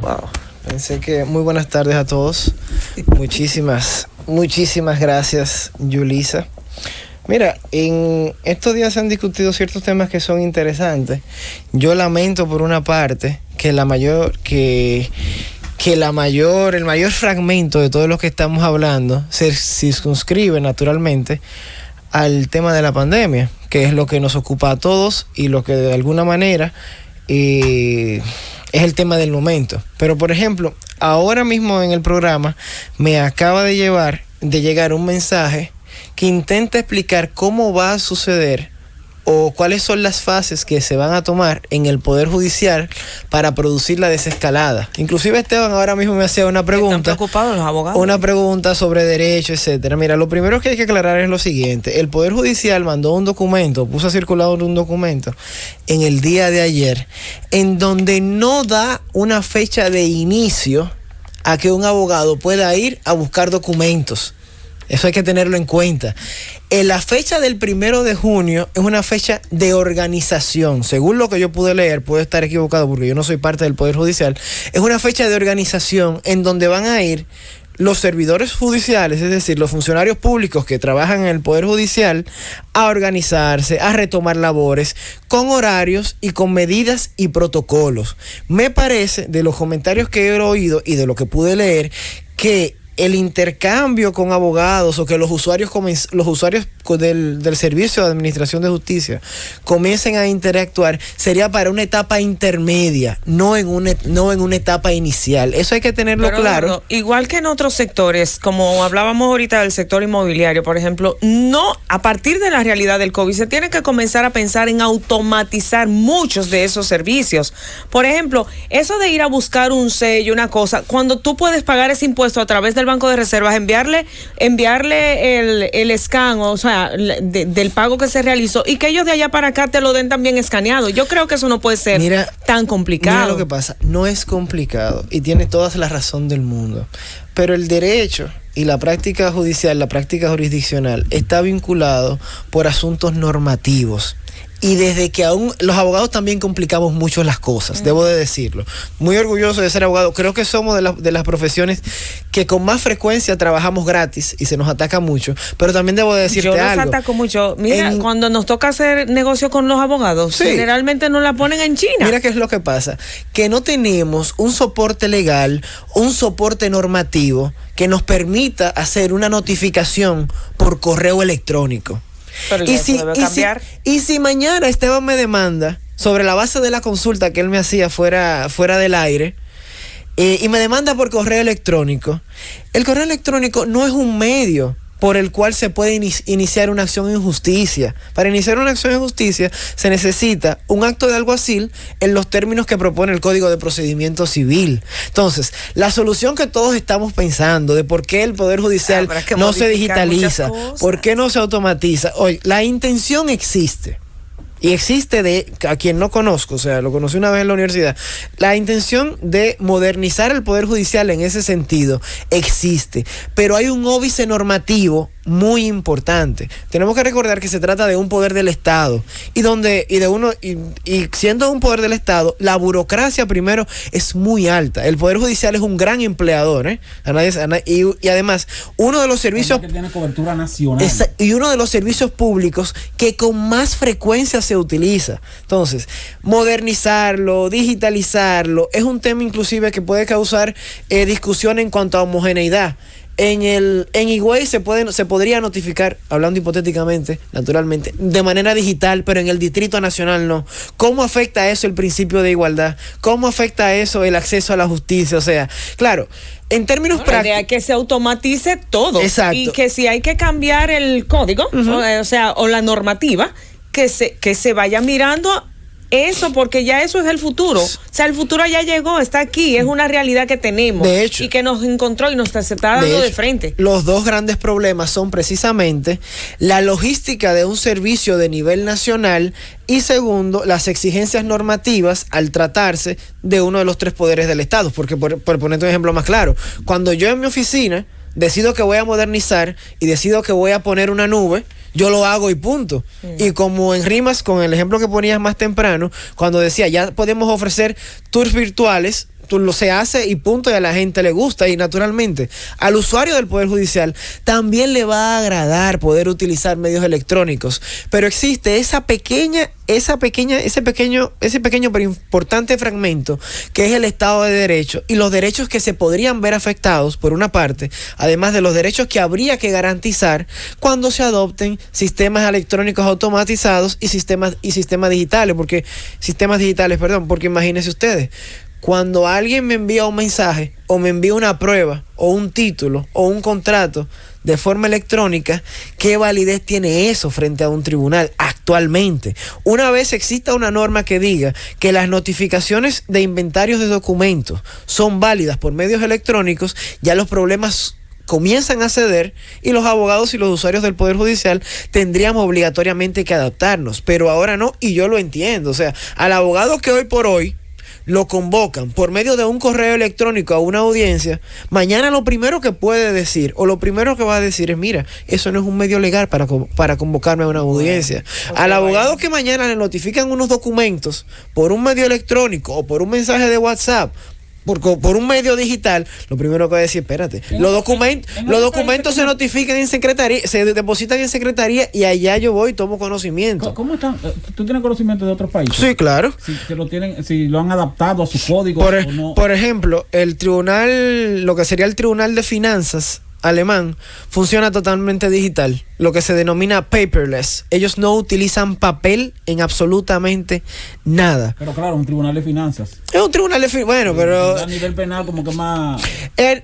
Wow, pensé que muy buenas tardes a todos. Muchísimas gracias, Yulisa. Mira, en estos días se han discutido ciertos temas que son interesantes. Yo lamento por una parte que el mayor fragmento de todo lo que estamos hablando se circunscribe naturalmente al tema de la pandemia, que es lo que nos ocupa a todos y lo que de alguna manera es el tema del momento. Pero por ejemplo, ahora mismo en el programa me acaba de llegar un mensaje que intenta explicar cómo va a suceder o cuáles son las fases que se van a tomar en el Poder Judicial para producir la desescalada. Inclusive Esteban ahora mismo me hacía una pregunta. ¿Están preocupados los abogados? Una pregunta sobre derecho, etcétera. Mira, lo primero que hay que aclarar es lo siguiente. El Poder Judicial mandó un documento, puso circulado un documento en el día de ayer, en donde no da una fecha de inicio a que un abogado pueda ir a buscar documentos. Eso hay que tenerlo en cuenta. La fecha del 1 de junio es una fecha de organización. Según lo que yo pude leer, puedo estar equivocado porque yo no soy parte del Poder Judicial, es una fecha de organización en donde van a ir los servidores judiciales, es decir, los funcionarios públicos que trabajan en el Poder Judicial, a organizarse, a retomar labores, con horarios y con medidas y protocolos. Me parece, de los comentarios que he oído y de lo que pude leer, que el intercambio con abogados o que los usuarios del Servicio de Administración de Justicia comiencen a interactuar sería para una etapa intermedia, no en una etapa inicial. Eso hay que tenerlo claro. No, igual que en otros sectores, como hablábamos ahorita del sector inmobiliario, por ejemplo, a partir de la realidad del COVID se tiene que comenzar a pensar en automatizar muchos de esos servicios. Por ejemplo, eso de ir a buscar un sello, una cosa, cuando tú puedes pagar ese impuesto a través del Banco de Reservas, enviarle el scan, o sea, del pago que se realizó, y que ellos de allá para acá te lo den también escaneado. Yo creo que eso no puede ser tan complicado. Mira lo que pasa, no es complicado y tiene toda la razón del mundo, pero el derecho y la práctica judicial, la práctica jurisdiccional, está vinculado por asuntos normativos. Y desde que aún los abogados también complicamos mucho las cosas, debo de decirlo. Muy orgulloso de ser abogado. Creo que somos de las profesiones que con más frecuencia trabajamos gratis y se nos ataca mucho. Pero también debo de decirte algo. Yo los ataco mucho. Mira, cuando nos toca hacer negocio con los abogados, sí, generalmente nos la ponen en China. Mira qué es lo que pasa. Que no tenemos un soporte legal, un soporte normativo que nos permita hacer una notificación por correo electrónico. Y si mañana Esteban me demanda sobre la base de la consulta que él me hacía fuera del aire, y me demanda por correo electrónico, el correo electrónico no es un medio por el cual se puede iniciar una acción en justicia. Para iniciar una acción en justicia se necesita un acto de alguacil en los términos que propone el Código de Procedimiento Civil. Entonces, la solución que todos estamos pensando de por qué el Poder Judicial no se digitaliza, por qué no se automatiza, oye, la intención existe. Y existe a quien no conozco, o sea, lo conocí una vez en la universidad. La intención de modernizar el Poder Judicial en ese sentido existe, pero hay un óbice normativo muy importante. Tenemos que recordar que se trata de un poder del Estado y siendo un poder del Estado, la burocracia primero es muy alta. El Poder Judicial es un gran empleador, y además uno de los servicios que tiene cobertura nacional y uno de los servicios públicos que con más frecuencia se utiliza. Entonces, modernizarlo, digitalizarlo, es un tema inclusive que puede causar discusión en cuanto a homogeneidad. En Higüey se podría notificar, hablando hipotéticamente, naturalmente, de manera digital, pero en el Distrito Nacional no. ¿Cómo afecta eso el principio de igualdad? ¿Cómo afecta eso el acceso a la justicia? O sea, claro, en términos prácticos, la idea es que se automatice todo. Exacto. Y que si hay que cambiar el código, o la normativa, que se vaya mirando eso, porque ya eso es el futuro. O sea, el futuro ya llegó, está aquí, es una realidad que tenemos. De hecho, y que nos encontró y nos está dando de frente. Los dos grandes problemas son precisamente la logística de un servicio de nivel nacional y segundo, las exigencias normativas al tratarse de uno de los tres poderes del Estado. Porque por ponerte un ejemplo más claro, cuando yo en mi oficina decido que voy a modernizar y decido que voy a poner una nube, yo lo hago y punto. Y como en rimas con el ejemplo que ponías más temprano, cuando decía ya podemos ofrecer tours virtuales, tú lo se hace y punto, y a la gente le gusta, y naturalmente al usuario del Poder Judicial también le va a agradar poder utilizar medios electrónicos, pero existe ese pequeño pero importante fragmento que es el Estado de Derecho y los derechos que se podrían ver afectados por una parte, además de los derechos que habría que garantizar cuando se adopten sistemas electrónicos automatizados y sistemas digitales, porque imagínense ustedes, cuando alguien me envía un mensaje o me envía una prueba o un título o un contrato de forma electrónica, ¿qué validez tiene eso frente a un tribunal actualmente? Una vez exista una norma que diga que las notificaciones de inventarios de documentos son válidas por medios electrónicos, ya los problemas comienzan a ceder y los abogados y los usuarios del Poder Judicial tendríamos obligatoriamente que adaptarnos, pero ahora no, y yo lo entiendo. O sea, al abogado que hoy por hoy lo convocan por medio de un correo electrónico a una audiencia, mañana lo primero que puede decir o lo primero que va a decir es: mira, eso no es un medio legal para convocarme a una audiencia. Al abogado que mañana le notifican unos documentos por un medio electrónico o por un mensaje de WhatsApp, por un medio digital, lo primero que va a decir: espérate, los documentos se notifican en secretaría, se depositan en secretaría y allá yo voy y tomo conocimiento. ¿Cómo están? ¿Tú tienes conocimiento de otros países? Sí, claro. Si lo han adaptado a su código o no. Por ejemplo, el tribunal, lo que sería el Tribunal de Finanzas alemán, funciona totalmente digital, lo que se denomina paperless. Ellos no utilizan papel en absolutamente nada. Pero claro, un tribunal de finanzas. Es un tribunal de finanzas, bueno, pero a nivel penal como que más...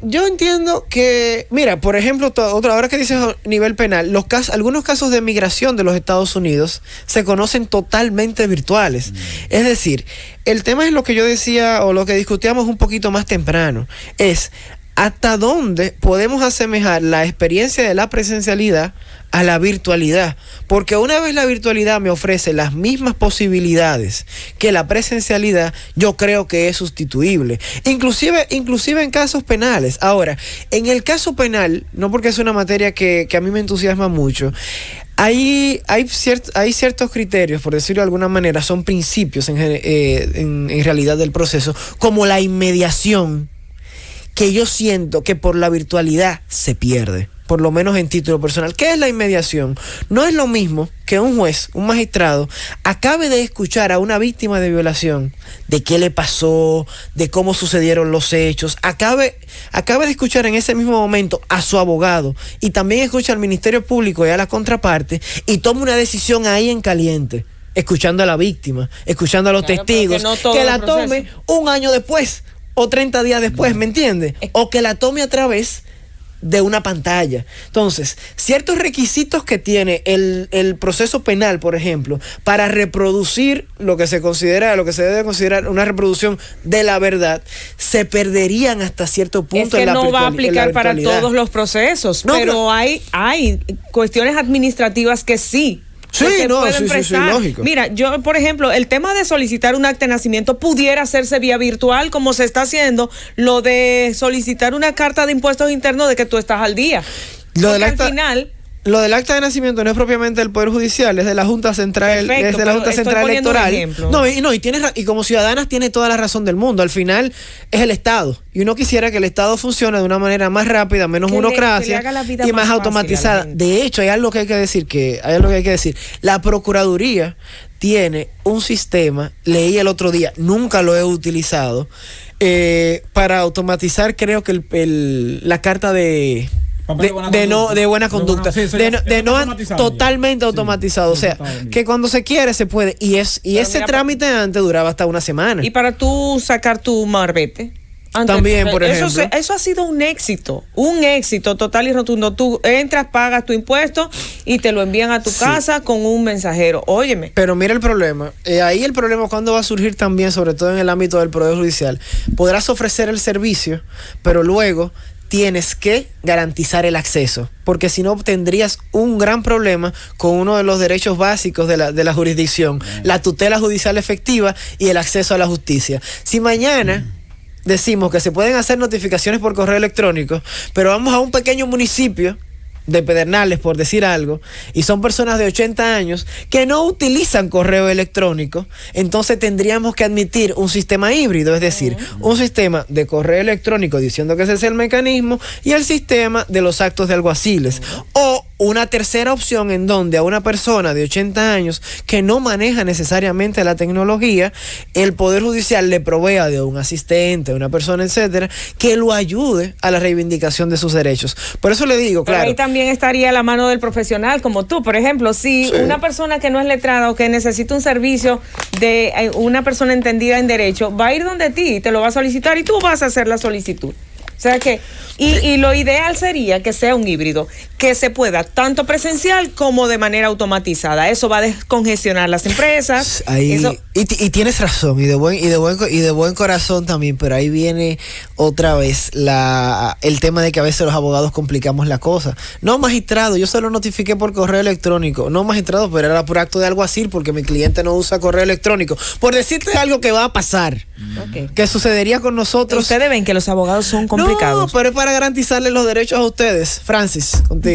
yo entiendo que, mira, por ejemplo, ahora que dices nivel penal, algunos casos de migración de los Estados Unidos se conocen totalmente virtuales. Es decir, el tema es lo que yo decía o lo que discutíamos un poquito más temprano, es ¿hasta dónde podemos asemejar la experiencia de la presencialidad a la virtualidad? Porque una vez la virtualidad me ofrece las mismas posibilidades que la presencialidad, yo creo que es sustituible. Inclusive en casos penales. Ahora, en el caso penal, no porque es una materia que a mí me entusiasma mucho, hay ciertos criterios, por decirlo de alguna manera, son principios en realidad del proceso, como la inmediación, que yo siento que por la virtualidad se pierde, por lo menos en título personal. ¿Qué es la inmediación? No es lo mismo que un juez, un magistrado, acabe de escuchar a una víctima de violación, de qué le pasó, de cómo sucedieron los hechos, acabe de escuchar en ese mismo momento a su abogado y también escucha al Ministerio Público y a la contraparte y toma una decisión ahí en caliente, escuchando a la víctima, escuchando a los testigos, que la tome un año después o 30 días después, ¿me entiendes? O que la tome a través de una pantalla. Entonces, ciertos requisitos que tiene el proceso penal, por ejemplo, para reproducir lo que se debe considerar una reproducción de la verdad, se perderían hasta cierto punto. Es que no va a aplicar para todos los procesos, no, pero hay cuestiones administrativas que sí. Sí, lógico. Mira, yo, por ejemplo, el tema de solicitar un acta de nacimiento pudiera hacerse vía virtual, como se está haciendo lo de solicitar una carta de impuestos internos de que tú estás al día. Lo del acta de nacimiento no es propiamente del Poder Judicial, es de la Junta Central, Electoral. Y como ciudadanas tiene toda la razón del mundo. Al final es el Estado. Y uno quisiera que el Estado funcione de una manera más rápida, menos burocracia y más automatizada. De hecho, hay algo que hay que decir. La Procuraduría tiene un sistema, leí el otro día, nunca lo he utilizado, para automatizar, creo que la carta de buena conducta, totalmente automatizado, o sea, que cuando se quiere se puede, y ese trámite antes duraba hasta una semana. Y para tú sacar tu marbete también, por ejemplo, eso ha sido un éxito total y rotundo. Tú entras, pagas tu impuesto y te lo envían a tu casa con un mensajero. Óyeme. Pero mira el problema. Ahí el problema cuando va a surgir también, sobre todo en el ámbito del Poder Judicial. Podrás ofrecer el servicio, pero luego tienes que garantizar el acceso, porque si no tendrías un gran problema con uno de los derechos básicos de la jurisdicción, la tutela judicial efectiva y el acceso a la justicia. Si mañana decimos que se pueden hacer notificaciones por correo electrónico, pero vamos a un pequeño municipio de Pedernales, por decir algo, y son personas de 80 años que no utilizan correo electrónico, entonces tendríamos que admitir un sistema híbrido, es decir, un sistema de correo electrónico diciendo que ese es el mecanismo y el sistema de los actos de alguaciles. O una tercera opción en donde a una persona de 80 años que no maneja necesariamente la tecnología, el Poder Judicial le provea de un asistente, una persona, etcétera, que lo ayude a la reivindicación de sus derechos. Por eso le digo, pero claro. ahí también estaría la mano del profesional como tú. Por ejemplo, si una persona que no es letrada o que necesita un servicio de una persona entendida en derecho, va a ir donde ti, te lo va a solicitar y tú vas a hacer la solicitud. O sea que, y lo ideal sería que sea un híbrido, que se pueda tanto presencial como de manera automatizada. Eso va a descongestionar las empresas. Ahí, eso, y tienes razón, y de buen corazón también, pero ahí viene otra vez el tema de que a veces los abogados complicamos la cosa. No, magistrado, yo se lo notifiqué por correo electrónico. No, magistrado, pero era por acto de alguacil porque mi cliente no usa correo electrónico. Por decirte algo que va a pasar, que sucedería con nosotros. Ustedes ven que los abogados son complicados. No, pero es para garantizarles los derechos a ustedes. Francis, contigo.